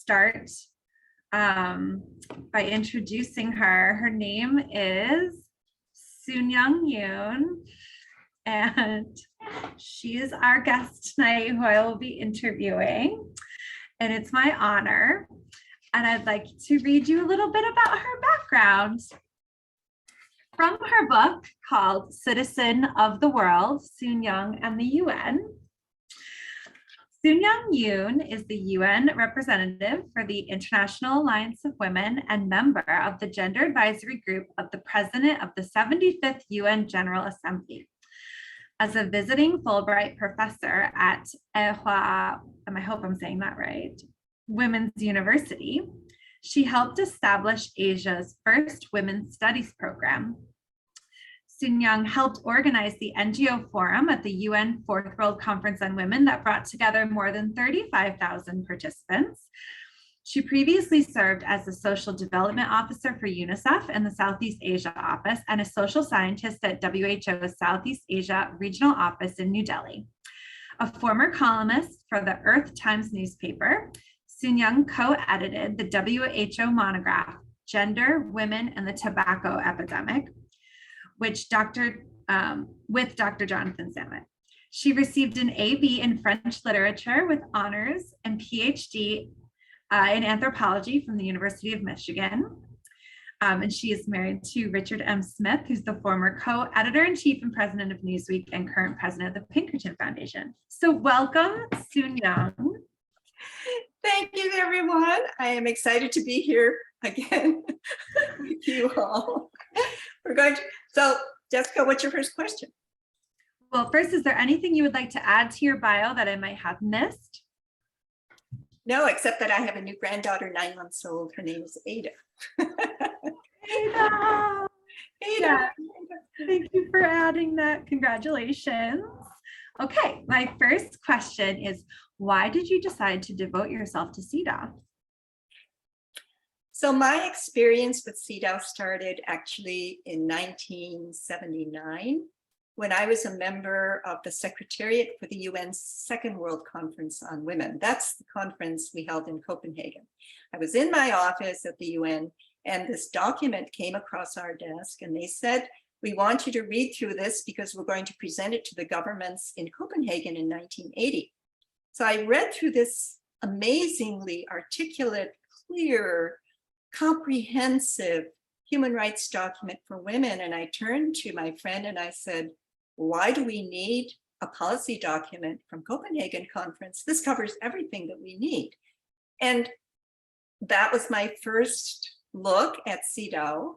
start by introducing her. Her name is Soon-Young Yoon, and she is our guest tonight who I will be interviewing, and it's my honor. And I'd like to read you a little bit about her background. From her book called Citizen of the World, Soon-Young and the UN. Soon-Young Yoon is the UN representative for the International Alliance of Women and member of the Gender Advisory Group of the President of the 75th UN General Assembly. As a visiting Fulbright professor at I hope I'm saying that right, Women's University, she helped establish Asia's first women's studies program. Soon-Young helped organize the NGO Forum at the UN Fourth World Conference on Women that brought together more than 35,000 participants. She previously served as the Social Development Officer for UNICEF in the Southeast Asia office and a social scientist at WHO's Southeast Asia Regional Office in New Delhi. A former columnist for the Earth Times newspaper, Soon-Young co-edited the WHO monograph, Gender, Women, and the Tobacco Epidemic, with Dr. Jonathan Zammit. She received an AB in French literature with honors and PhD in anthropology from the University of Michigan. And she is married to Richard M. Smith, who's the former co-editor-in-chief and president of Newsweek and current president of the Pinkerton Foundation. So welcome, Soon-Young. Thank you, everyone. I am excited to be here again with you all. So Jessica, what's your first question? Well, first, is there anything you would like to add to your bio that I might have missed? No, except that I have a new granddaughter, 9 months old. Her name is Ada. Ada. Ada. Thank you for adding that. Congratulations. Okay, my first question is, why did you decide to devote yourself to CEDAW? So my experience with CEDAW started actually in 1979, when I was a member of the Secretariat for the UN's Second World Conference on Women. That's the conference we held in Copenhagen. I was in my office at the UN, and this document came across our desk, and they said, we want you to read through this because we're going to present it to the governments in Copenhagen in 1980. So I read through this amazingly articulate, clear, comprehensive human rights document for women. And I turned to my friend and I said, why do we need a policy document from Copenhagen conference? This covers everything that we need. And that was my first look at CEDAW.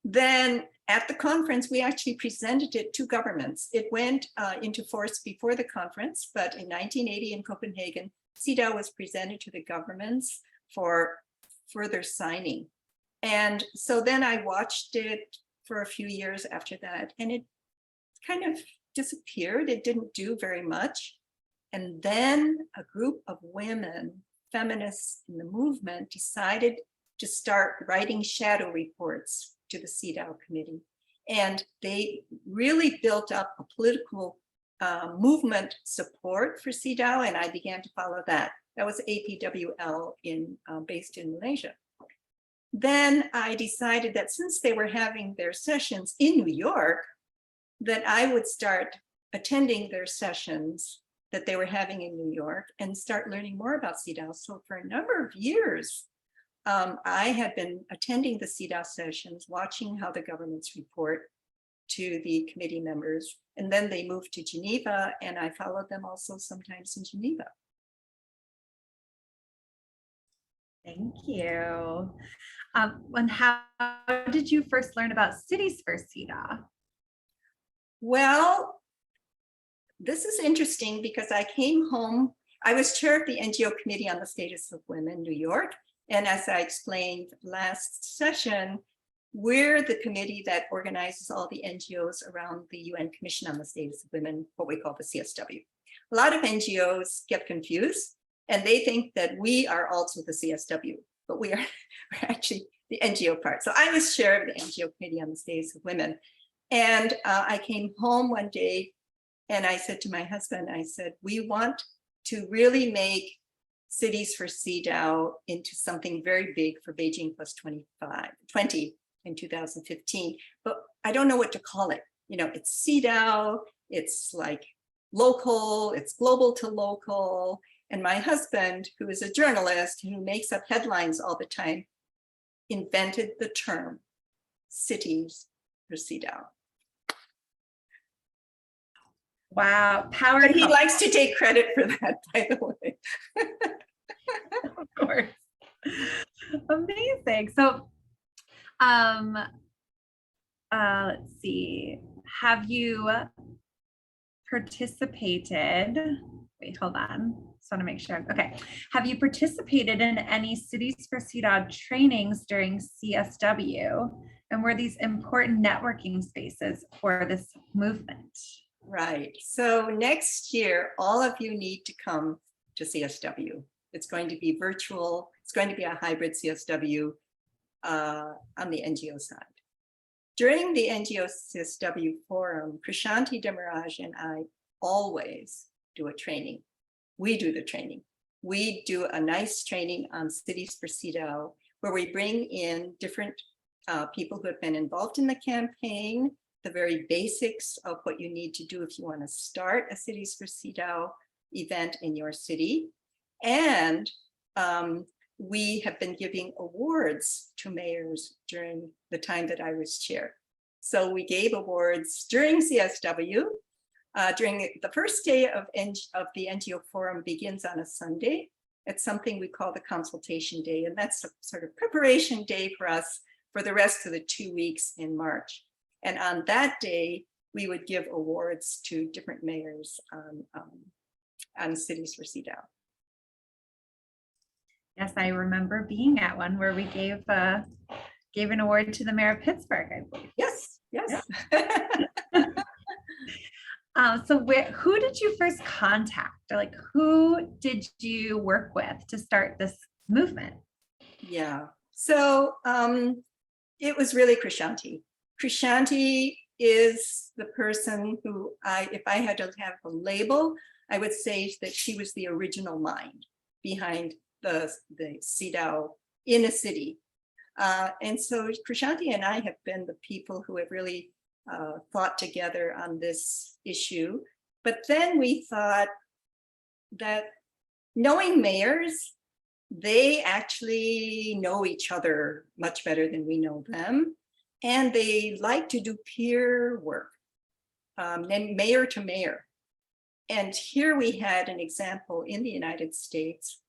Then at the conference, we actually presented it to governments. It went into force before the conference, but in 1980 in Copenhagen, CEDAW was presented to the governments for further signing. And so then I watched it for a few years after that, and it kind of disappeared. It didn't do very much. And then a group of women, feminists in the movement, decided to start writing shadow reports to the CEDAW committee. And they really built up a political movement support for CEDAW, and I began to follow that. That was APWL based in Malaysia. Then I decided that since they were having their sessions in New York, that I would start attending their sessions that they were having in New York and start learning more about CEDAW. So for a number of years, I had been attending the CEDAW sessions, watching how the governments report to the committee members, and then they moved to Geneva, and I followed them also sometimes in Geneva. Thank you. And how did you first learn about Cities for CEDAW? Well, this is interesting because I came home, I was chair of the NGO Committee on the Status of Women, New York. And as I explained last session, we're the committee that organizes all the NGOs around the UN Commission on the Status of Women, what we call the CSW. A lot of NGOs get confused and they think that we are also the CSW, but we're actually the NGO part. So I was chair of the NGO Committee on the Status of Women. And I came home one day and I said to my husband, I said, we want to really make cities for CEDAW into something very big for Beijing plus 20 in 2015, but I don't know what to call it. You know, it's CEDAW, it's like local, it's global to local. And my husband, who is a journalist who makes up headlines all the time, invented the term cities for CEDAW. Wow, power. But he likes to take credit for that, by the way. Of course. Amazing. So, let's see. Have you participated? Wait, hold on. Just want to make sure. Okay. Have you participated in any Cities for CEDAW trainings during CSW? And were these important networking spaces for this movement? Right. So next year, all of you need to come to CSW. It's going to be virtual. It's going to be a hybrid CSW on the NGO side. During the NGO CSW forum, Krishanti Demaraj and I always do a training. We do the training. We do a nice training on Cities for CEDAW, where we bring in different people who have been involved in the campaign, the very basics of what you need to do if you want to start a Cities for CEDAW event in your city. And we have been giving awards to mayors during the time that I was chair. So we gave awards during CSW. During the first day of the NGO forum begins on a Sunday. It's something we call the consultation day, and that's a sort of preparation day for us for the rest of the 2 weeks in March. And on that day, we would give awards to different mayors on Cities for CEDAW. Yes, I remember being at one where we gave an award to the mayor of Pittsburgh, I believe. Yes, yes. So who did you first contact? Or like, who did you work with to start this movement? Yeah, so it was really Krishanti. Krishanti is the person who if I had to have a label, I would say that she was the original mind behind the CEDAW in a city. And so Krishanti and I have been the people who have really thought together on this issue. But then we thought that knowing mayors, they actually know each other much better than we know them. And they like to do peer work, and mayor to mayor. And here we had an example in the United States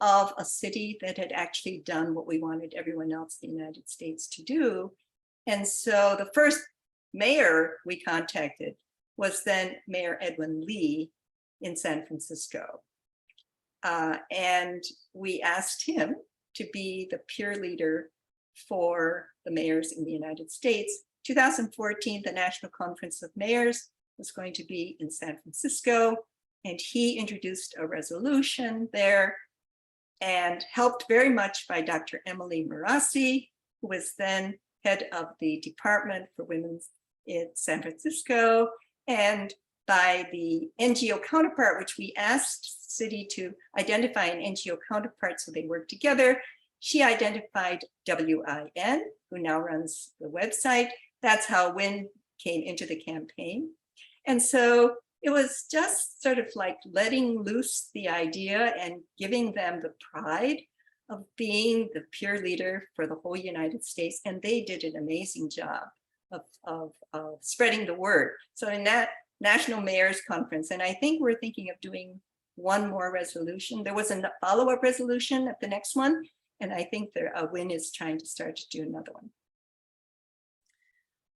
of a city that had actually done what we wanted everyone else in the United States to do. And so the first mayor we contacted was then Mayor Edwin Lee in San Francisco. And we asked him to be the peer leader for the mayors in the United States. 2014, the National Conference of Mayors was going to be in San Francisco, and he introduced a resolution there, and helped very much by Dr. Emily Marassi, who was then head of the Department for Women in San Francisco, and by the NGO counterpart, which we asked the city to identify an NGO counterpart so they work together. She identified WIN, who now runs the website. That's how WIN came into the campaign. And so it was just sort of like letting loose the idea and giving them the pride of being the peer leader for the whole United States. And they did an amazing job of spreading the word. So in that National Mayors Conference, and I think we're thinking of doing one more resolution. There was a follow-up resolution at the next one. And I think WIN is trying to start to do another one.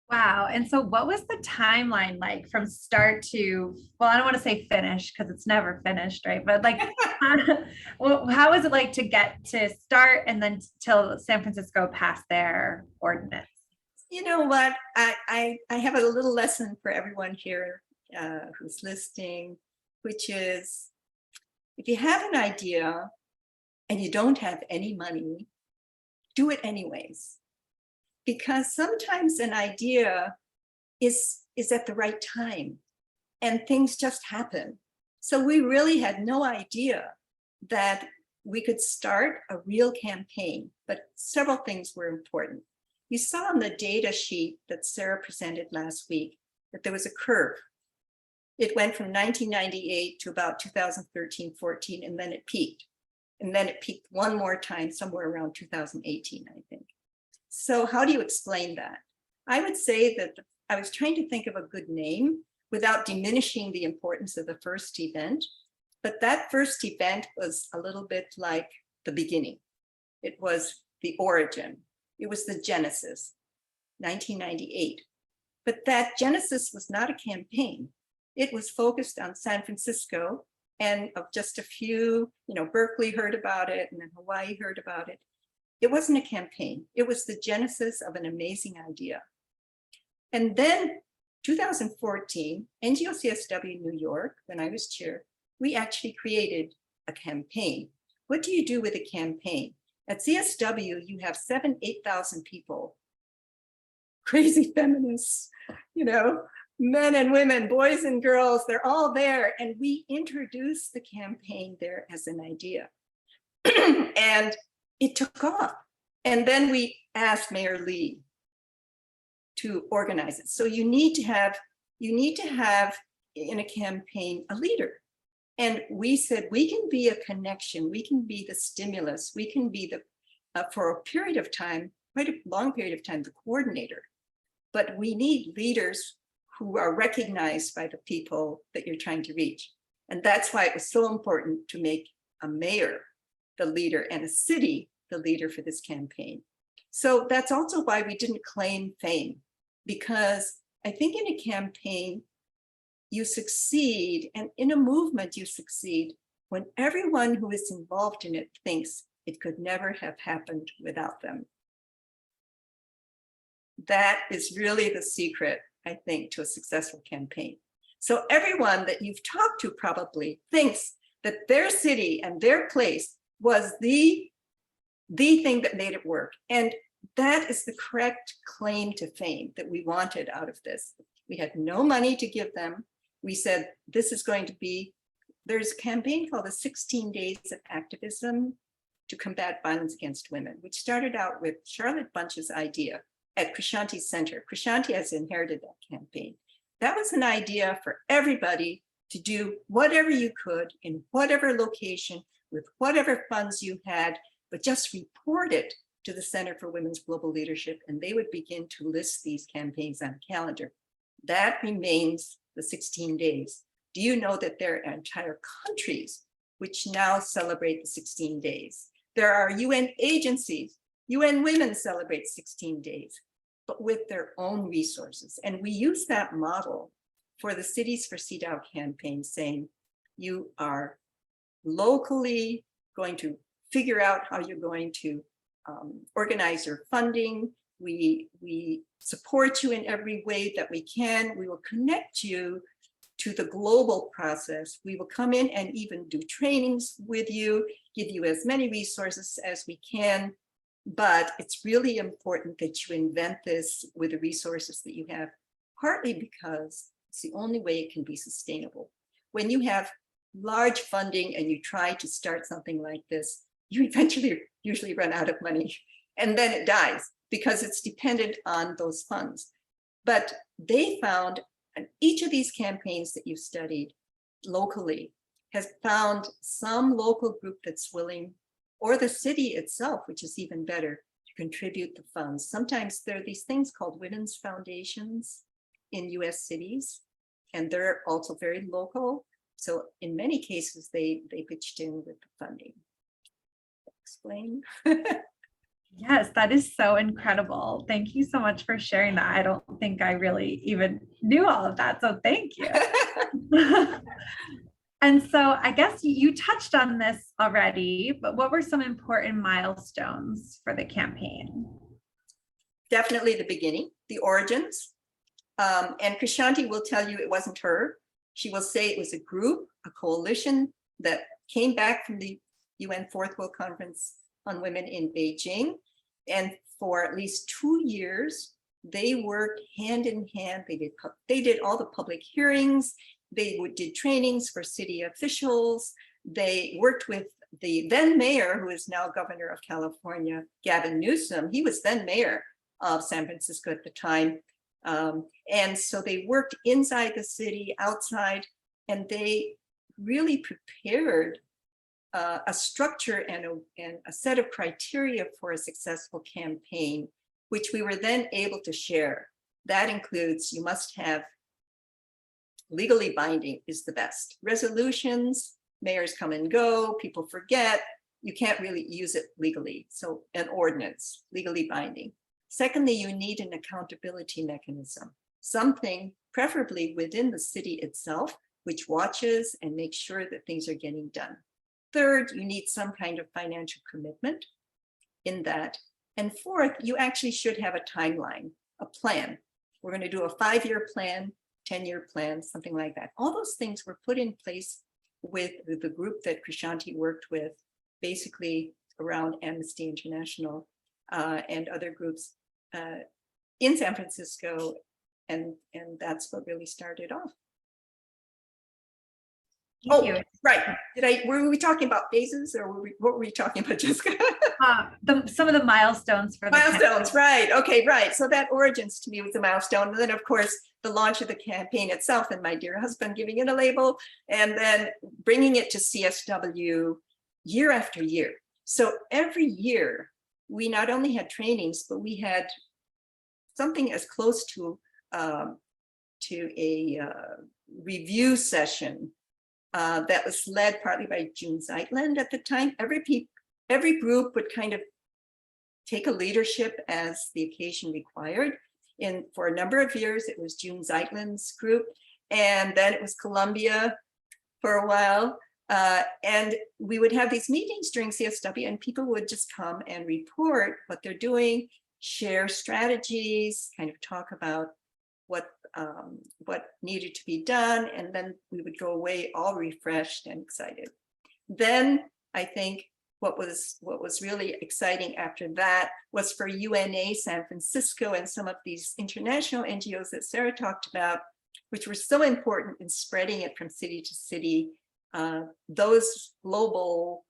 Wow. And so what was the timeline like from start to, well, I don't want to say finish because it's never finished, right? But like, how was it like to get to start and then till San Francisco passed their ordinance? You know what? I have a little lesson for everyone here who's listening, which is if you have an idea and you don't have any money, do it anyways. Because sometimes an idea is at the right time and things just happen. So we really had no idea that we could start a real campaign, but several things were important. You saw on the data sheet that Sarah presented last week that there was a curve. It went from 1998 to about 2013-14, and then it peaked. And then it peaked one more time somewhere around 2018, I think. So how do you explain that? I would say that I was trying to think of a good name without diminishing the importance of the first event. But that first event was a little bit like the beginning. It was the origin. It was the genesis, 1998. But that genesis was not a campaign. It was focused on San Francisco, and of just a few, Berkeley heard about it, and then Hawaii heard about it. It wasn't a campaign. It was the genesis of an amazing idea. And then 2014, NGO CSW New York, when I was chair, we actually created a campaign. What do you do with a campaign? At CSW, you have 8,000 people, crazy feminists, men and women, boys and girls, they're all there. And we introduced the campaign there as an idea. And it took off. And then we asked Mayor Lee to organize it. So you need to have in a campaign a leader. And we said, we can be a connection, we can be the stimulus, we can be for a period of time, quite a long period of time, the coordinator. But we need leaders who are recognized by the people that you're trying to reach. And that's why it was so important to make a mayor the leader and a city the leader for this campaign. So that's also why we didn't claim fame, because I think in a campaign, you succeed, and in a movement, you succeed when everyone who is involved in it thinks it could never have happened without them. That is really the secret, I think, to a successful campaign. So everyone that you've talked to probably thinks that their city and their place was the thing that made it work. And that is the correct claim to fame that we wanted out of this. We had no money to give them. We said, this is going to be, there's a campaign called the 16 Days of Activism to Combat Violence Against Women, which started out with Charlotte Bunch's idea at Krishanti's Center. Krishanti has inherited that campaign. That was an idea for everybody to do whatever you could in whatever location with whatever funds you had, but just report it to the Center for Women's Global Leadership, and they would begin to list these campaigns on a calendar. That remains the 16 days. Do you know that there are entire countries which now celebrate the 16 days? There are UN agencies, UN Women celebrate 16 days, but with their own resources. And we use that model for the Cities for CEDAW campaign, saying you are locally going to figure out how you're going to organize your funding. We support you in every way that we can. We will connect you to the global process. We will come in and even do trainings with you, give you as many resources as we can. But it's really important that you invent this with the resources that you have, partly because it's the only way it can be sustainable. When you have large funding and you try to start something like this, you eventually usually run out of money, and then it dies because it's dependent on those funds. But they found, and each of these campaigns that you studied locally has found some local group that's willing, or the city itself, which is even better, to contribute the funds. Sometimes there are these things called women's foundations in US cities, and they're also very local. So in many cases, they pitched in with the funding. Explain. Yes, that is so incredible. Thank you so much for sharing that. I don't think I really even knew all of that, so thank you. And so I guess you touched on this already, but what were some important milestones for the campaign? Definitely the beginning, the origins. And Krishanti will tell you it wasn't her. She will say it was a group, a coalition that came back from the UN Fourth World Conference on Women in Beijing. And for at least 2 years, they worked hand in hand. They did all the public hearings. They did trainings for city officials. They worked with the then mayor, who is now governor of California, Gavin Newsom, he was then mayor of San Francisco at the time. And so they worked inside the city, outside, and they really prepared a structure and a set of criteria for a successful campaign, which we were then able to share. That includes, you must have legally binding is the best. Resolutions, mayors come and go, people forget, you can't really use it legally. So an ordinance, legally binding. Secondly, you need an accountability mechanism, something preferably within the city itself, which watches and makes sure that things are getting done. Third, you need some kind of financial commitment in that. And fourth, you actually should have a timeline, a plan. We're going to do a 5-year plan, 10-year plan, something like that. All those things were put in place with the group that Krishanti worked with, basically around Amnesty International and other groups in San Francisco. And that's what really started off. Thank you. Right. Were we talking about phases, or what were we talking about, Jessica? Some of the milestones for the milestones, right. Okay, right. So that origins to me was a milestone. And then, of course, the launch of the campaign itself and my dear husband giving it a label and then bringing it to CSW year after year. So every year, we not only had trainings, but we had something as close to a review session that was led partly by June Zeitland at the time. Every group would kind of take a leadership as the occasion required. For a number of years, it was June Zeitland's group, and then it was Columbia for a while. And we would have these meetings during CSW, and people would just come and report what they're doing, share strategies, kind of talk about what needed to be done, and then we would go away all refreshed and excited. Then I think what was really exciting after that was for UNA San Francisco and some of these international NGOs that Sarah talked about, which were so important in spreading it from city to city. Those global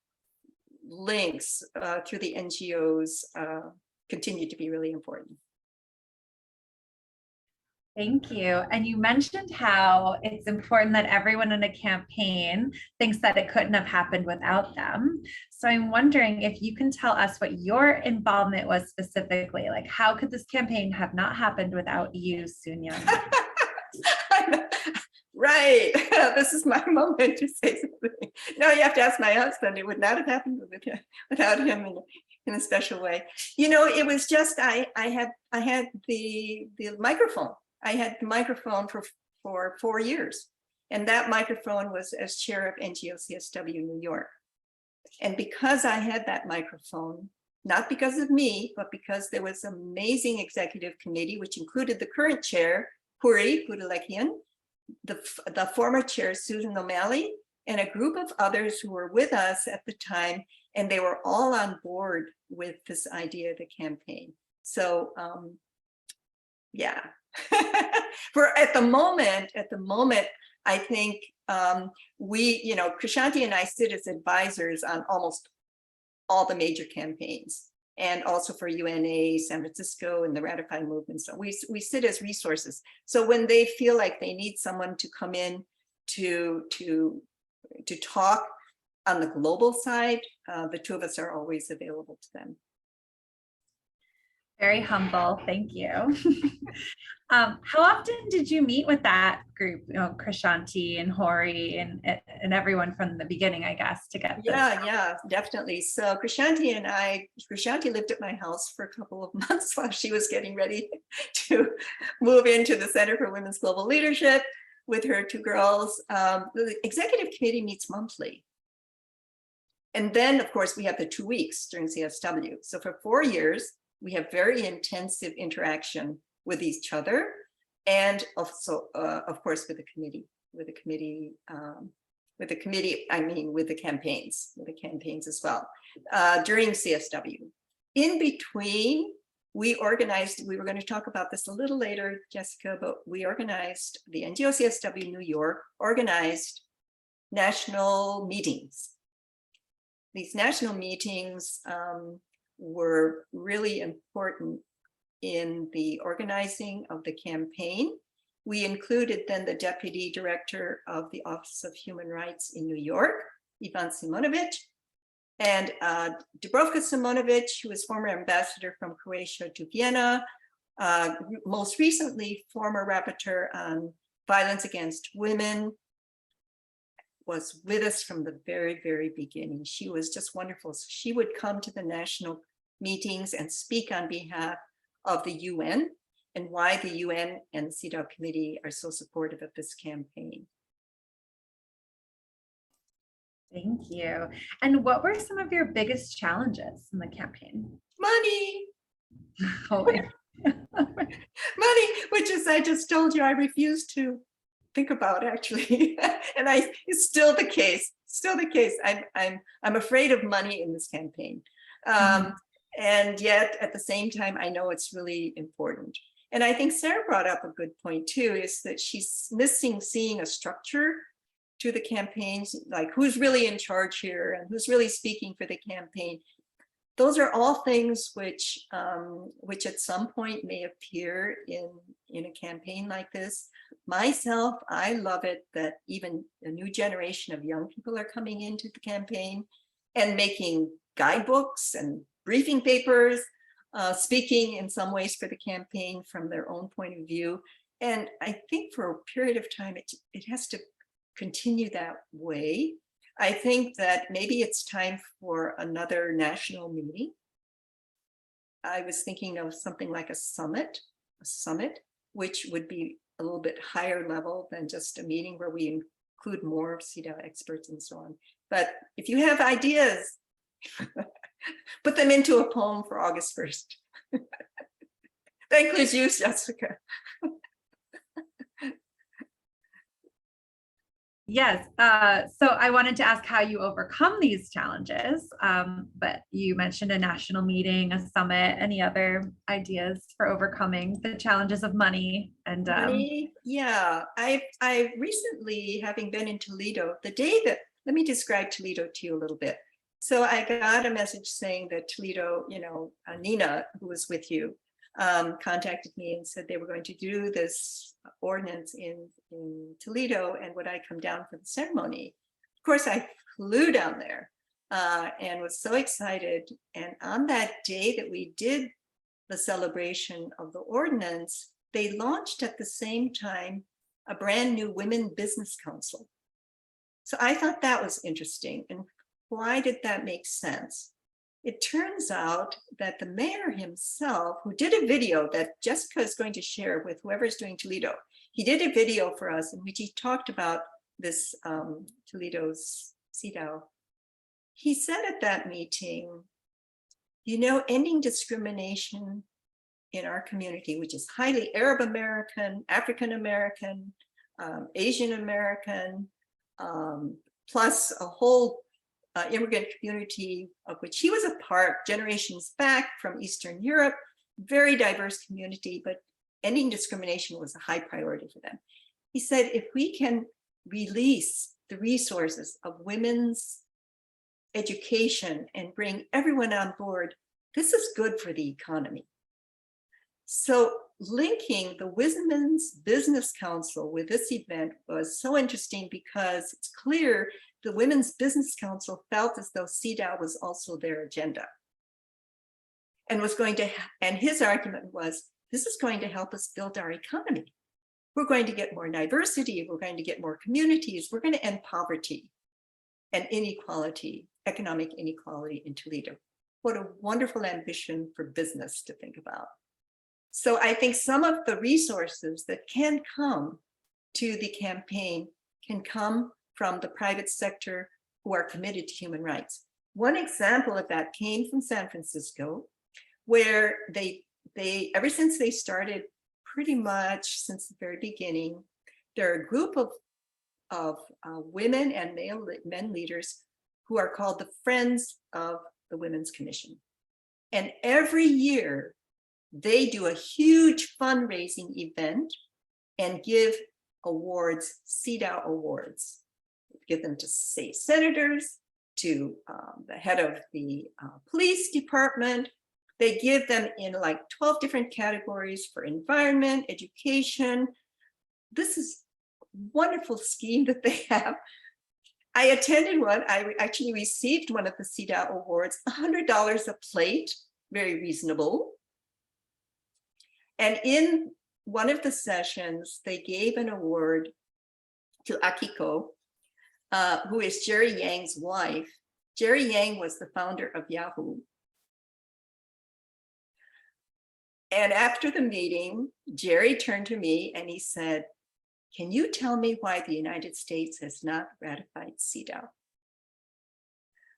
links through the NGOs continue to be really important. Thank you. And you mentioned how it's important that everyone in a campaign thinks that it couldn't have happened without them. So I'm wondering if you can tell us what your involvement was specifically, like how could this campaign have not happened without you, Soon-Young? Right. This is my moment to say something. No, you have to ask my husband. It would not have happened without him in a special way. You know, it was just I had the microphone. I had the microphone for 4 years. And that microphone was as chair of NGO CSW New York. And because I had that microphone, not because of me, but because there was an amazing executive committee, which included the current chair, Puri Pudalekian, the former chair, Susan O'Malley, and a group of others who were with us at the time, and they were all on board with this idea of the campaign. So, yeah. At the moment, I think Krishanti and I sit as advisors on almost all the major campaigns, and also for UNA, San Francisco, and the Ratify movement. So we sit as resources. So when they feel like they need someone to come in to talk on the global side, the two of us are always available to them. Very humble, thank you. How often did you meet with that group, Krishanti and Hori and everyone from the beginning, I guess, to get this? Yeah, definitely. So Krishanti lived at my house for a couple of months while she was getting ready to move into the Center for Women's Global Leadership with her 2 girls. The executive committee meets monthly. And then, of course, we have the 2 weeks during CSW. So for 4 years, we have very intensive interaction with each other, and also, of course, with the campaigns as well, during CSW. In between, we were going to talk about this a little later, Jessica, but we organized, the NGO CSW New York organized national meetings. these national meetings were really important in the organizing of the campaign. We included then the deputy director of the Office of Human Rights in New York, Ivan Simonovic, and Dubrovka Simonovic, who was former ambassador from Croatia to Vienna, most recently former rapporteur on violence against women, was with us from the very, very beginning. She was just wonderful. So she would come to the national meetings and speak on behalf of the UN and why the UN and the CEDAW committee are so supportive of this campaign. Thank you. And what were some of your biggest challenges in the campaign? Money. Oh, Money, which is, I just told you, I refuse to think about actually. And it's still the case, I'm afraid of money in this campaign. And yet at the same time, I know it's really important. And I think Sarah brought up a good point too, is that she's missing seeing a structure to the campaigns, like who's really in charge here and who's really speaking for the campaign. Those are all things which at some point may appear in a campaign like this. Myself, I love it that even a new generation of young people are coming into the campaign and making guidebooks and briefing papers, speaking in some ways for the campaign from their own point of view. And I think for a period of time, it has to continue that way. I think that maybe it's time for another national meeting. I was thinking of something like a summit, which would be a little bit higher level than just a meeting where we include more of CEDAW experts and so on. But if you have ideas, put them into a poem for August 1st. That includes you, Jessica. Yes. So I wanted to ask how you overcome these challenges, but you mentioned a national meeting, a summit, any other ideas for overcoming the challenges of money and money? Yeah, I recently, having been in Toledo, the day that, let me describe Toledo to you a little bit. So I got a message saying that Toledo, Nina, who was with you, contacted me and said they were going to do this ordinance in Toledo and would I come down for the ceremony. Of course, I flew down there and was so excited. And on that day that we did the celebration of the ordinance, they launched at the same time a brand new Women Business Council. So I thought that was interesting. And why did that make sense? It turns out that the mayor himself, who did a video that Jessica is going to share with whoever's doing Toledo, he did a video for us in which he talked about this Toledo's CEDAW. He said at that meeting, ending discrimination in our community, which is highly Arab American, African American, Asian American, plus a whole immigrant community of which he was a part generations back from Eastern Europe, very diverse community, but ending discrimination was a high priority for them. He said, if we can release the resources of women's education and bring everyone on board, this is good for the economy. So linking the Women's Business Council with this event was so interesting because it's clear the Women's Business Council felt as though CEDAW was also their agenda and was going to, and his argument was, this is going to help us build our economy. We're going to get more diversity. We're going to get more communities. We're going to end poverty and inequality, economic inequality in Toledo. What a wonderful ambition for business to think about. So I think some of the resources that can come to the campaign can come from the private sector who are committed to human rights. One example of that came from San Francisco, where they ever since they started, pretty much since the very beginning, there are a group of women and men leaders who are called the Friends of the Women's Commission. And every year they do a huge fundraising event and give awards, CEDAW awards. Give them to state senators, to the head of the police department. They give them in like 12 different categories for environment, education. This is a wonderful scheme that they have. I attended one. I actually received one of the CEDAW awards, $100 a plate, very reasonable. And in one of the sessions, they gave an award to Akiko, who is Jerry Yang's wife. Jerry Yang was the founder of Yahoo. And after the meeting, Jerry turned to me and he said, "Can you tell me why the United States has not ratified CEDAW?"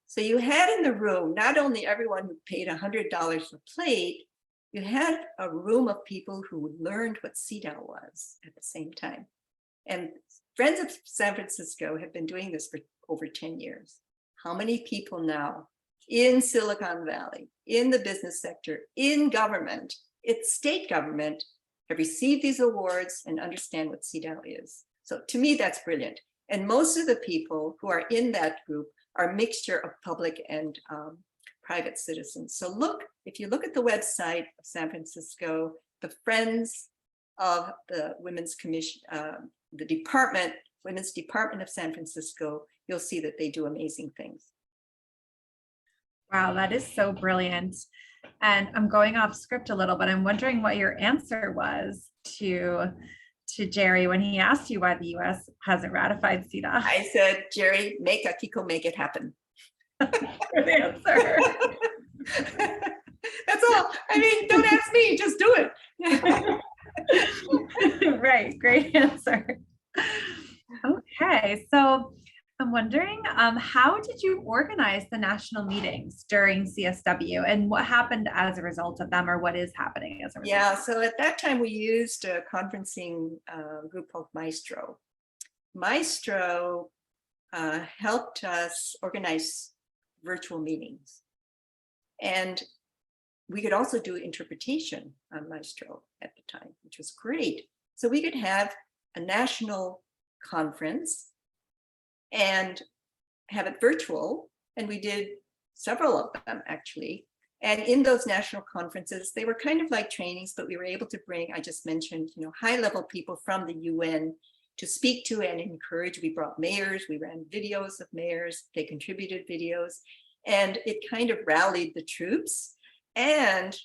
So you had in the room, not only everyone who paid $100 a plate, you had a room of people who learned what CEDAW was at the same time. And Friends of San Francisco have been doing this for over 10 years. How many people now in Silicon Valley, in the business sector, in government, it's state government, have received these awards and understand what CEDAW is? So to me, that's brilliant. And most of the people who are in that group are a mixture of public and private citizens. So look, if you look at the website of San Francisco, the Friends of the Women's Commission, the department, Women's Department of San Francisco, you'll see that they do amazing things. Wow, that is so brilliant. And I'm going off script a little, but I'm wondering what your answer was to Jerry when he asked you why the US hasn't ratified CEDAW. I said, "Jerry, make Akiko make it happen." Good answer. That's all. I mean, don't ask me, just do it. Right, great answer. Okay, so I'm wondering, how did you organize the national meetings during CSW and what happened as a result of them, or what is happening as a result? Yeah, so at that time we used a conferencing group called Maestro. Maestro helped us organize virtual meetings. And we could also do interpretation on Maestro at the time, which was great. So we could have a national conference and have it virtual. And we did several of them actually. And in those national conferences, they were kind of like trainings, but we were able to bring, I just mentioned, high-level people from the UN to speak to and encourage. We brought mayors, we ran videos of mayors, they contributed videos, and it kind of rallied the troops. And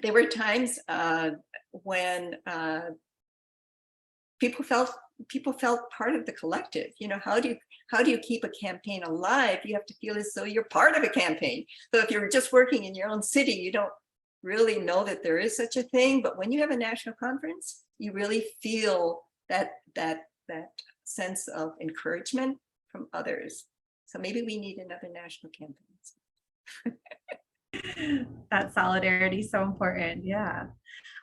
there were times when people felt part of the collective. How do you keep a campaign alive? You have to feel as though you're part of a campaign. So if you're just working in your own city, you don't really know that there is such a thing. But when you have a national conference, you really feel that sense of encouragement from others. So maybe we need another national campaign. That solidarity is so important. Yeah.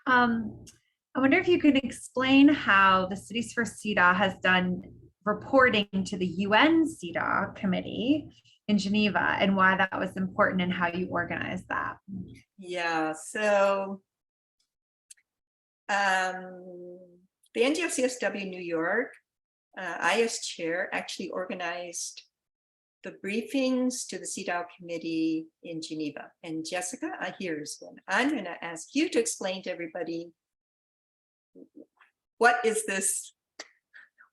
I wonder if you could explain how the Cities for CEDAW has done reporting to the UN CEDAW committee in Geneva and why that was important and how you organized that. Yeah, so the NGO CSW New York, I as chair actually organized the briefings to the CEDAW committee in Geneva. And Jessica, here's one. I'm going to ask you to explain to everybody, what is this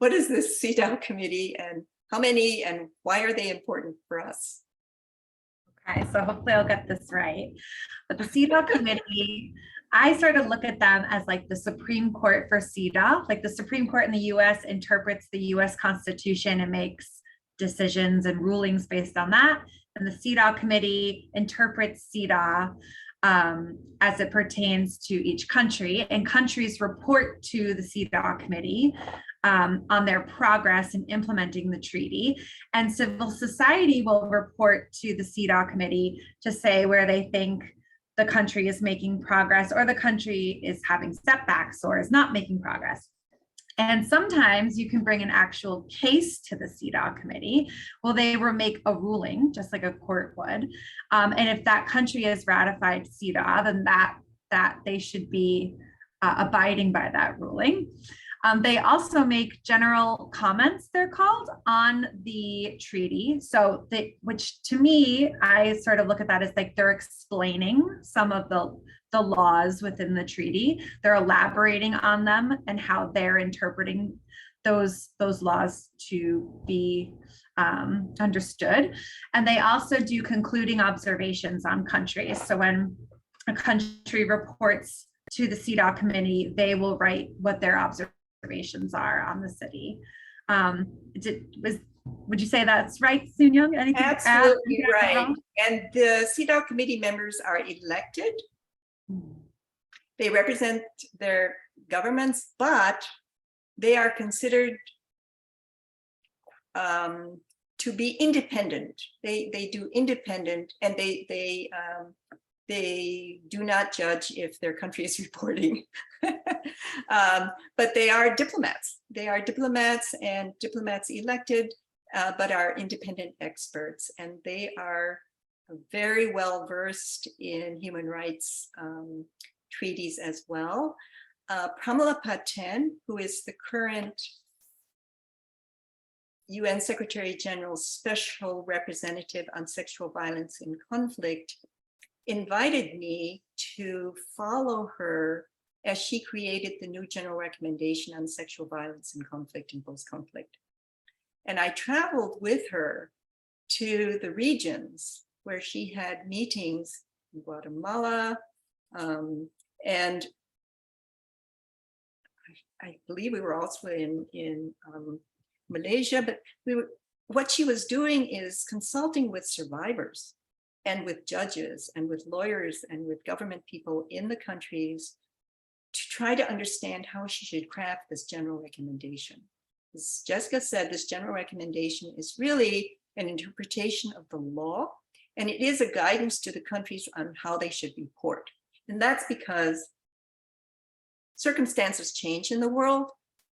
CEDAW committee and how many and why are they important for us? Okay, so hopefully I'll get this right. But the CEDAW committee, I sort of look at them as like the Supreme Court for CEDAW. Like the Supreme Court in the US interprets the US Constitution and makes decisions and rulings based on that. And the CEDAW committee interprets CEDAW as it pertains to each country, and countries report to the CEDAW committee on their progress in implementing the treaty. And civil society will report to the CEDAW committee to say where they think the country is making progress or the country is having setbacks or is not making progress. And sometimes you can bring an actual case to the CEDAW committee. Well, they will make a ruling, just like a court would. And if that country has ratified CEDAW, then that they should be abiding by that ruling. They also make general comments, they're called, on the treaty. So which to me, I sort of look at that as like they're explaining some of the laws within the treaty. They're elaborating on them and how they're interpreting those laws to be understood. And they also do concluding observations on countries. So when a country reports to the CEDAW committee, they will write what their observations are on the city. Would you say that's right, Soon-Young? Anything to add? Absolutely right. And the CEDAW committee members are elected. They represent their governments, but they are considered to be independent. They do independent, and they do not judge if their country is reporting. But they are diplomats. They are diplomats, and diplomats elected, but are independent experts. And they are very well versed in human rights treaties as well. Pramila Patten, who is the current UN Secretary General's Special Representative on Sexual Violence in Conflict, invited me to follow her as she created the new General Recommendation on Sexual Violence in Conflict and Post-Conflict. And I traveled with her to the regions where she had meetings in Guatemala, and I believe we were also in Malaysia, but what she was doing is consulting with survivors and with judges and with lawyers and with government people in the countries to try to understand how she should craft this general recommendation. As Jessica said, this general recommendation is really an interpretation of the law, and it is a guidance to the countries on how they should report. And that's because circumstances change in the world,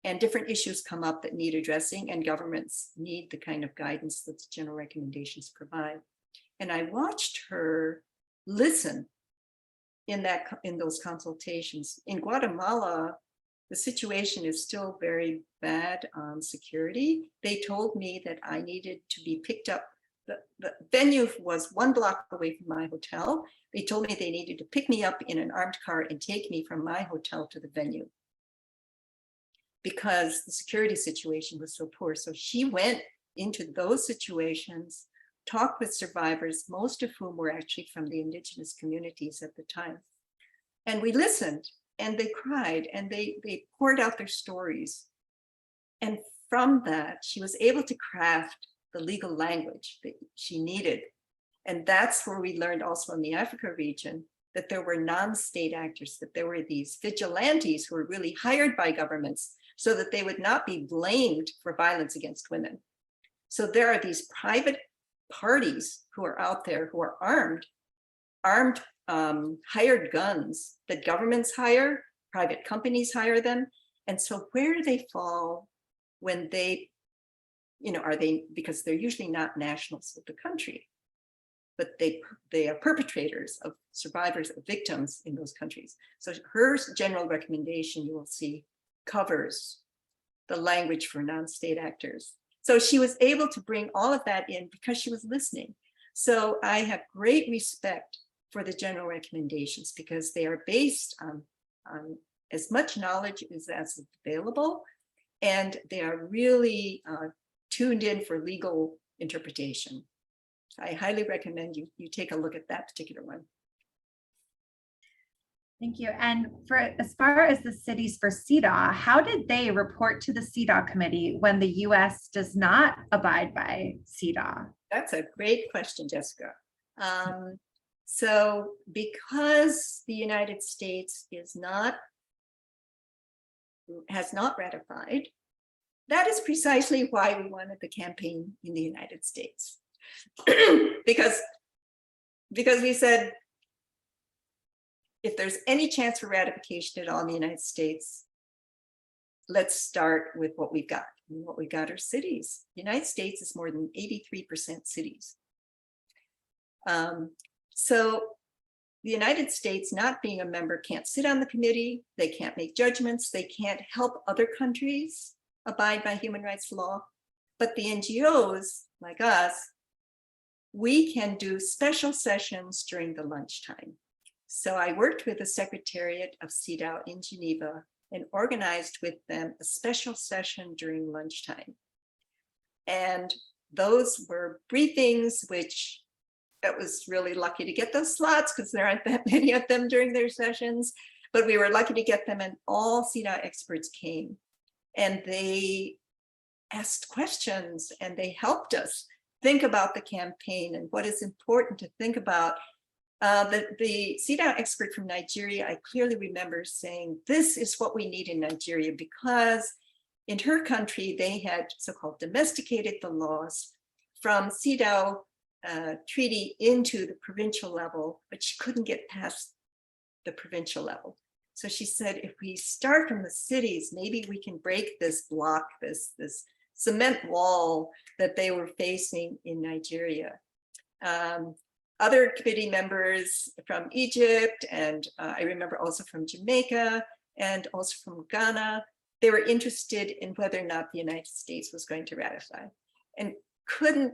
and different issues come up that need addressing, and governments need the kind of guidance that the general recommendations provide. And I watched her listen in those consultations. In Guatemala, the situation is still very bad on security. They told me that I needed to be picked up. The venue was 1 block away from my hotel. They told me they needed to pick me up in an armed car and take me from my hotel to the venue, because the security situation was so poor. So she went into those situations, talked with survivors, most of whom were actually from the indigenous communities at the time. And we listened, and they cried, and they poured out their stories. And from that, she was able to craft the legal language that she needed. And that's where we learned also in the Africa region that there were non-state actors, that there were these vigilantes who were really hired by governments so that they would not be blamed for violence against women. So there are these private parties who are out there who are armed, hired guns that governments hire, private companies hire them. And so where do they fall when they, because they're usually not nationals of the country, but they are perpetrators of survivors of victims in those countries. So her general recommendation, you will see, covers the language for non-state actors. So she was able to bring all of that in because she was listening. So I have great respect for the general recommendations because they are based on as much knowledge as available, and they are really tuned in for legal interpretation. I highly recommend you take a look at that particular one. Thank you. And for as far as the cities for CEDAW, how did they report to the CEDAW committee when the US does not abide by CEDAW? That's a great question, Jessica. So because the United States has not ratified, that is precisely why we wanted the campaign in the United States. because we said, if there's any chance for ratification at all in the United States, let's start with what we've got. And what we got are cities. The United States is more than 83% cities. So the United States, not being a member, can't sit on the committee, they can't make judgments, they can't help other countries abide by human rights law. But the NGOs, like us, we can do special sessions during the lunchtime. So I worked with the Secretariat of CEDAW in Geneva and organized with them a special session during lunchtime. And those were briefings, which it was really lucky to get those slots because there aren't that many of them during their sessions, but we were lucky to get them, and all CEDAW experts came and they asked questions and they helped us think about the campaign and what is important to think about. The CEDAW expert from Nigeria, I clearly remember saying, this is what we need in Nigeria, because in her country, they had so-called domesticated the laws from CEDAW treaty into the provincial level, but she couldn't get past the provincial level. So she said, if we start from the cities, maybe we can break this block, this cement wall that they were facing in Nigeria. Other committee members from Egypt, and I remember also from Jamaica and also from Ghana, they were interested in whether or not the United States was going to ratify. And couldn't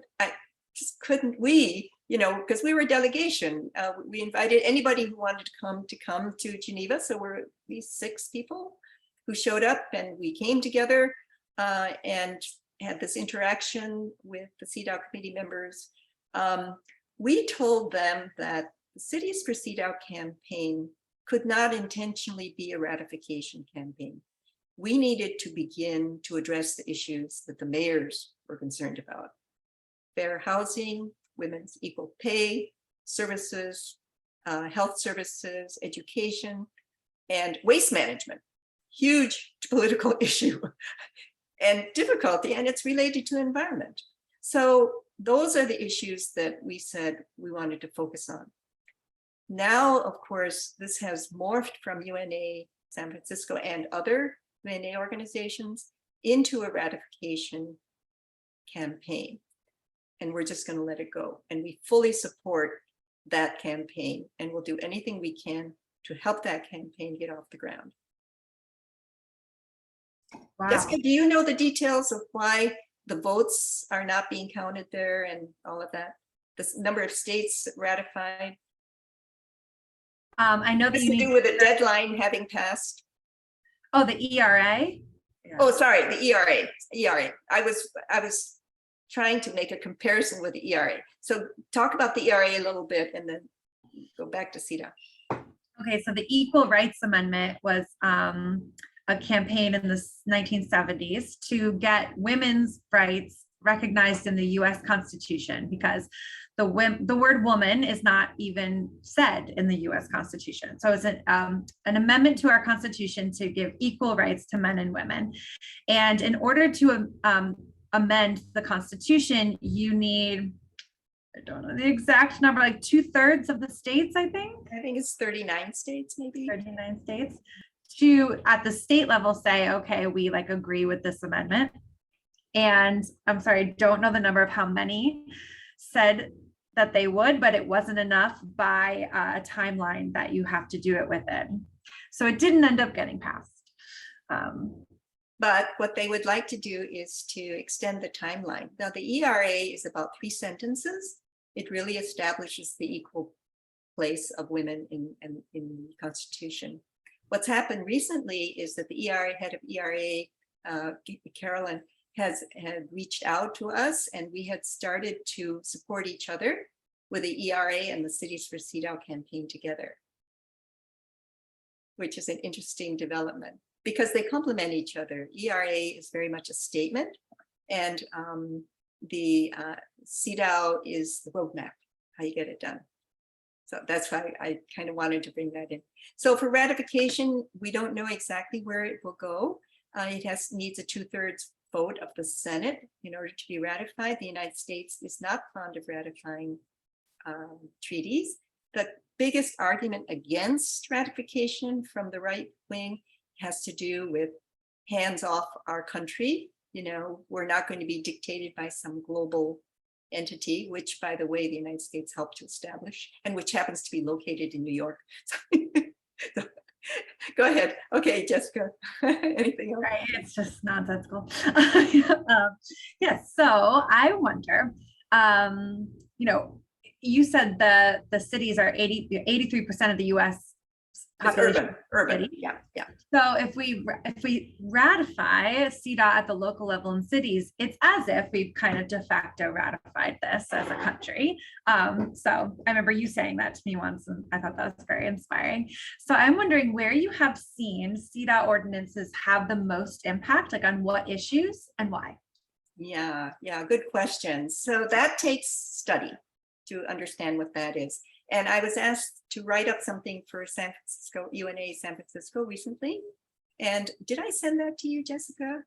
we, because we were a delegation, we invited anybody who wanted to come to Geneva. So we're at least 6 people who showed up, and we came together and had this interaction with the CEDAW committee members. We told them that the Cities for CEDAW campaign could not intentionally be a ratification campaign. We needed to begin to address the issues that the mayors were concerned about: fair housing, women's equal pay, services, health services, education, and waste management. Huge political issue and difficulty, and it's related to environment. So those are the issues that we said we wanted to focus on. Now, of course, this has morphed from UNA San Francisco and other UNA organizations into a ratification campaign. And we're just going to let it go. And we fully support that campaign, and we'll do anything we can to help that campaign get off the ground. Wow. Jessica, do you know the details of why the votes are not being counted there and all of that? The number of states ratified? I know that you to do with a deadline having passed. Oh, the ERA? Yeah. Oh, sorry, the ERA. I was trying to make a comparison with the ERA. So talk about the ERA a little bit and then go back to CEDAW. Okay, so the Equal Rights Amendment was a campaign in the 1970s to get women's rights recognized in the US Constitution, because the word woman is not even said in the US Constitution. So it's an amendment to our Constitution to give equal rights to men and women. And in order to amend the Constitution, you need, I don't know the exact number, like 2/3 of the states, I think. I think it's 39 states, maybe. 39 states. To, at the state level, say, okay, we agree with this amendment. And I'm sorry, I don't know the number of how many said that they would, but it wasn't enough by a timeline that you have to do it within. So it didn't end up getting passed. But what they would like to do is to extend the timeline. Now, the ERA is about 3 sentences. It really establishes the equal place of women in the Constitution. What's happened recently is that the head of ERA, Carolyn, had reached out to us, and we had started to support each other with the ERA and the Cities for CEDAW campaign together, which is an interesting development because they complement each other. ERA is very much a statement, and the CEDAW is the roadmap, how you get it done. So that's why I kind of wanted to bring that in. So for ratification, we don't know exactly where it will go. It needs a 2/3 vote of the Senate in order to be ratified. The United States is not fond of ratifying treaties. The biggest argument against ratification from the right wing has to do with hands off our country. We're not going to be dictated by some global entity, which, by the way, the United States helped to establish, and which happens to be located in New York. So, go ahead. Okay, Jessica, anything else? Right, it's just nonsensical. Yes, so I wonder, you know, you said the cities are 83% of the US It's population. urban, City. yeah. So if we ratify CEDAW at the local level in cities, it's as if we've kind of de facto ratified this as a country. So I remember you saying that to me once, and I thought that was very inspiring. So I'm wondering where you have seen CEDAW ordinances have the most impact, like on what issues and why? Yeah, good question. So that takes study to understand what that is. And I was asked to write up something for San Francisco, UNA San Francisco recently. And did I send that to you, Jessica?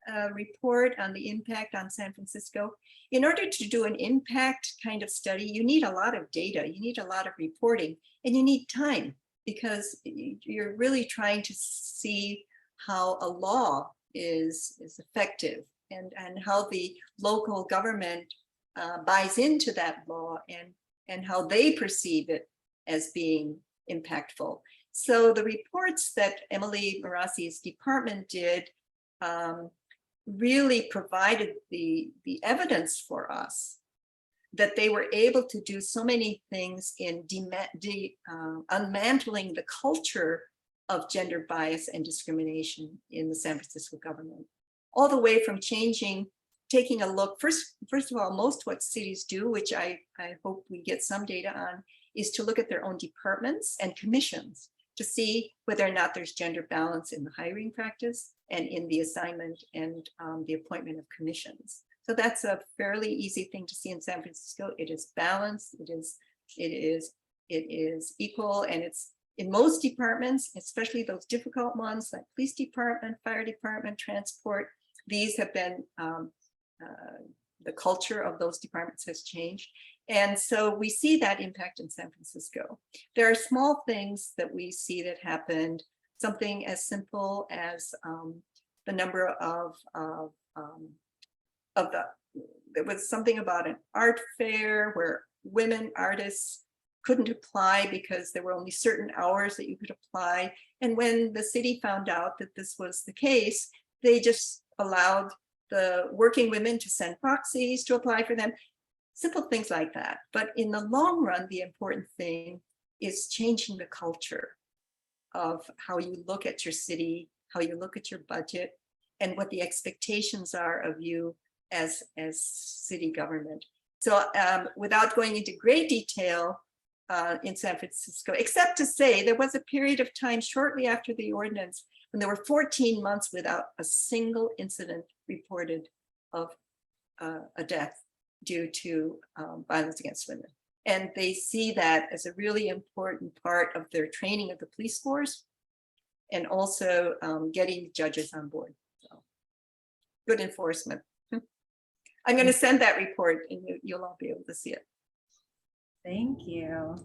A report on the impact on San Francisco. In order to do an impact kind of study, you need a lot of data, you need a lot of reporting, and you need time, because you're really trying to see how a law is effective, and how the local government buys into that law, and how they perceive it as being impactful. So the reports that Emily Marassi's department did really provided the evidence for us that they were able to do so many things in unmantling the culture of gender bias and discrimination in the San Francisco government, all the way from taking a look, first of all, most what cities do, which I hope we get some data on, is to look at their own departments and commissions to see whether or not there's gender balance in the hiring practice and in the assignment and the appointment of commissions. So that's a fairly easy thing to see in San Francisco. It is balanced, it is equal, and it's in most departments, especially those difficult ones like police department, fire department, transport. These have been the culture of those departments has changed. And so we see that impact in San Francisco. There are small things that we see that happened, something as simple as the number there was something about an art fair where women artists couldn't apply because there were only certain hours that you could apply. And when the city found out that this was the case, they just allowed the working women to send proxies to apply for them, simple things like that. But in the long run, the important thing is changing the culture of how you look at your city, how you look at your budget, and what the expectations are of you as city government. So without going into great detail in San Francisco, except to say there was a period of time shortly after the ordinance when there were 14 months without a single incident reported of a death due to violence against women. And they see that as a really important part of their training of the police force, and also getting judges on board. So, good enforcement. I'm going to send that report and you'll all be able to see it. Thank you.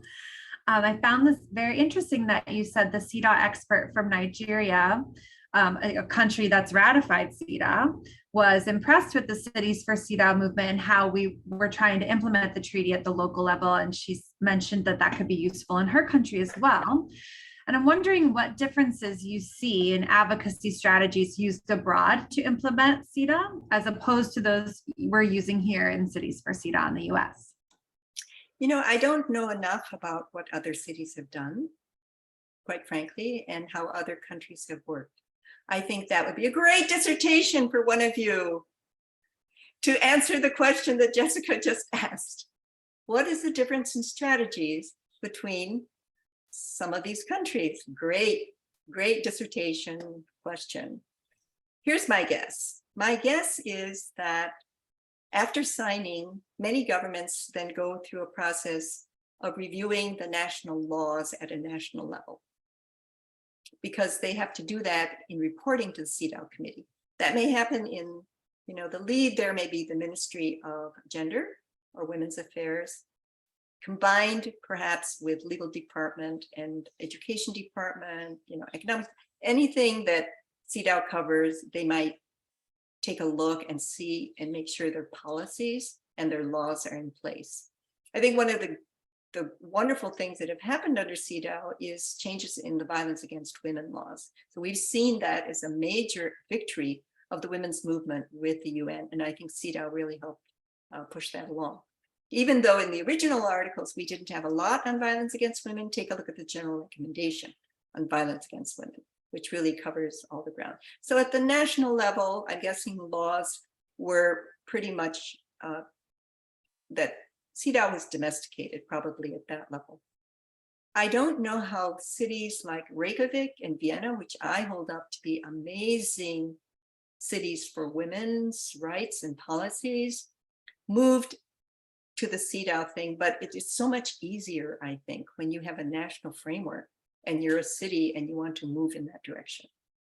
I found this very interesting that you said the CEDAW expert from Nigeria, a country that's ratified CEDAW, was impressed with the Cities for CEDAW movement and how we were trying to implement the treaty at the local level. And she mentioned that that could be useful in her country as well. And I'm wondering what differences you see in advocacy strategies used abroad to implement CEDAW as opposed to those we're using here in Cities for CEDAW in the US. You know, I don't know enough about what other cities have done, quite frankly, and how other countries have worked. I think that would be a great dissertation for one of you to answer the question that Jessica just asked. What is the difference in strategies between some of these countries? Great dissertation question. Here's my guess. My guess is that after signing, many governments then go through a process of reviewing the national laws at a national level, because they have to do that in reporting to the CEDAW committee. That may happen in, the lead there may be the Ministry of Gender or Women's Affairs, combined perhaps with legal department and education department, economics, anything that CEDAW covers, they might take a look and see and make sure their policies and their laws are in place. I think one of the wonderful things that have happened under CEDAW is changes in the violence against women laws. So we've seen that as a major victory of the women's movement with the UN, and I think CEDAW really helped push that along. Even though in the original articles we didn't have a lot on violence against women, take a look at the general recommendation on violence against women, which really covers all the ground. So at the national level, I'm guessing laws were pretty much that CEDAW was domesticated probably at that level. I don't know how cities like Reykjavik and Vienna, which I hold up to be amazing cities for women's rights and policies, moved to the CEDAW thing, but it is so much easier, I think, when you have a national framework and you're a city and you want to move in that direction.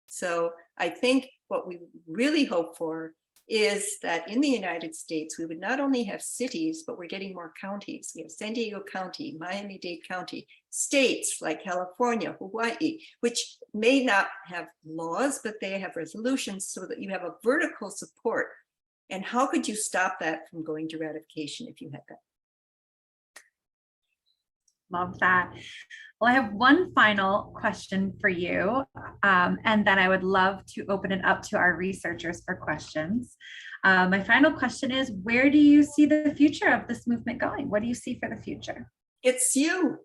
So I think what we really hope for is that in the United States, we would not only have cities, but we're getting more counties. We have San Diego County, Miami-Dade County, states like California, Hawaii, which may not have laws, but they have resolutions so that you have a vertical support. And how could you stop that from going to ratification if you had that? Love that. Well, I have one final question for you, and then I would love to open it up to our researchers for questions. My final question is, where do you see the future of this movement going? What do you see for the future? It's you.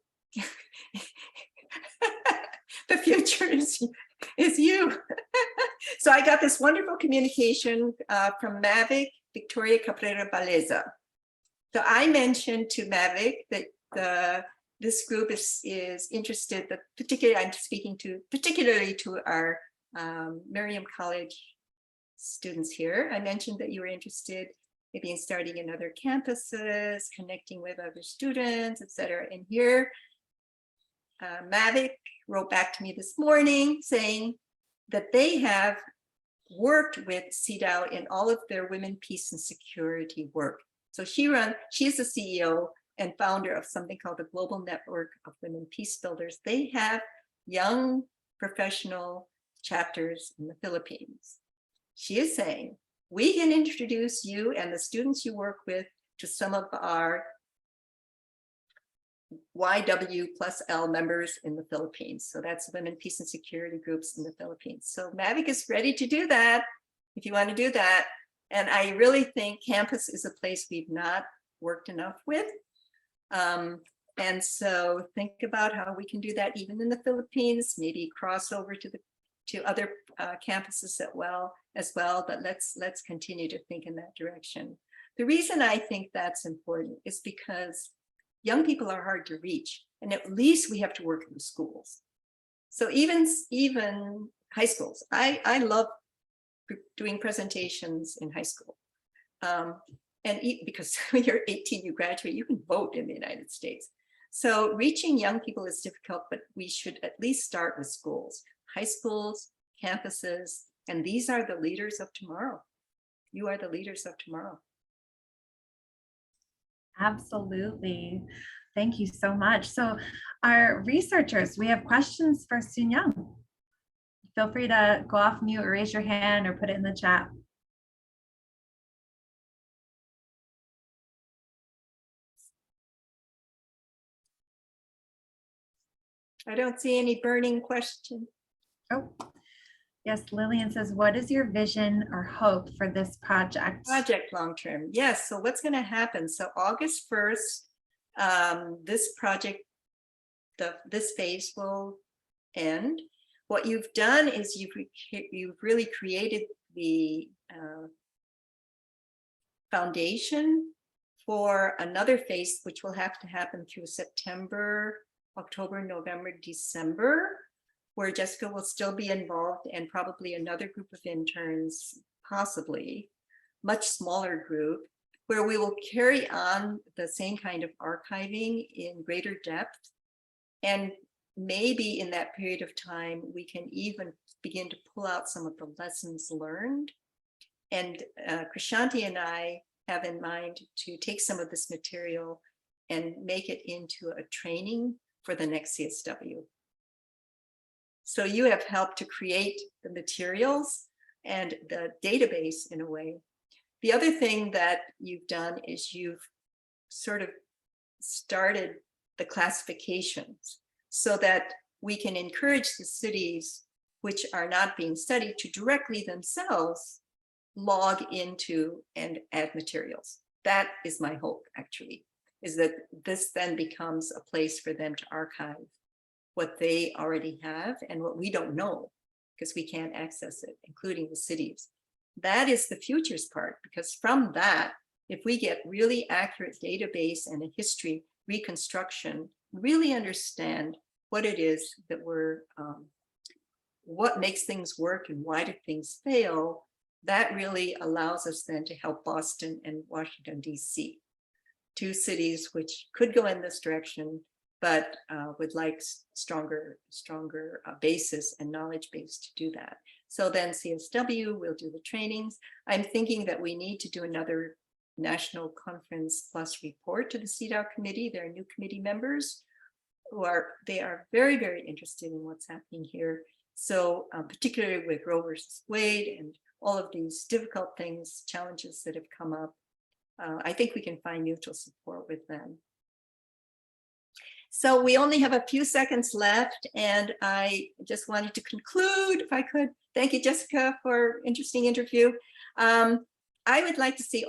The future is you. So I got this wonderful communication from Mavic, Victoria Cabrera Baleza. So I mentioned to Mavic that this group is interested, that particularly I'm speaking to, particularly to our Merriam College students here. I mentioned that you were interested maybe in starting in other campuses, connecting with other students, etc. And here, Mavic wrote back to me this morning saying that they have worked with CEDAW in all of their women, peace, and security work. So she's the CEO and founder of something called the Global Network of Women Peace Builders. They have young professional chapters in the Philippines. She is saying, we can introduce you and the students you work with to some of our YW+L members in the Philippines. So that's Women, Peace, and Security groups in the Philippines. So Mavic is ready to do that if you want to do that. And I really think campus is a place we've not worked enough with. And so think about how we can do that even in the Philippines, maybe cross over to other campuses as well, but let's continue to think in that direction. The reason I think that's important is because young people are hard to reach, and at least we have to work in the schools. So even high schools, I love doing presentations in high school. And because when you're 18, you graduate, you can vote in the United States. So reaching young people is difficult, but we should at least start with schools, high schools, campuses, and these are the leaders of tomorrow. You are the leaders of tomorrow. Absolutely. Thank you so much. So our researchers, we have questions for Soon-Young. Feel free to go off mute or raise your hand or put it in the chat. I don't see any burning question. Oh, yes, Lillian says, what is your vision or hope for this project? Project long-term, yes. So what's going to happen? So August 1st, this project, this phase will end. What you've done is you've really created the foundation for another phase, which will have to happen through September, October, November, December, where Jessica will still be involved and probably another group of interns, possibly, much smaller group, where we will carry on the same kind of archiving in greater depth. And maybe in that period of time, we can even begin to pull out some of the lessons learned. And Krishanti and I have in mind to take some of this material and make it into a training for the next CSW. So you have helped to create the materials and the database in a way. The other thing that you've done is you've sort of started the classifications so that we can encourage the cities which are not being studied to directly themselves log into and add materials. That is my hope, actually, is that this then becomes a place for them to archive what they already have and what we don't know because we can't access it, including the cities. That is the futures part, because from that, if we get really accurate database and a history reconstruction, really understand what it is that we're, what makes things work and why do things fail, that really allows us then to help Boston and Washington, D.C., two cities which could go in this direction, but would like stronger basis and knowledge base to do that. So then CSW will do the trainings. I'm thinking that we need to do another national conference plus report to the CEDAW committee. There are new committee members who are very, very interested in what's happening here. So particularly with Roe versus Wade and all of these difficult things, challenges that have come up, I think we can find mutual support with them. So we only have a few seconds left, and I just wanted to conclude, if I could. Thank you, Jessica, for interesting interview. I would like to see all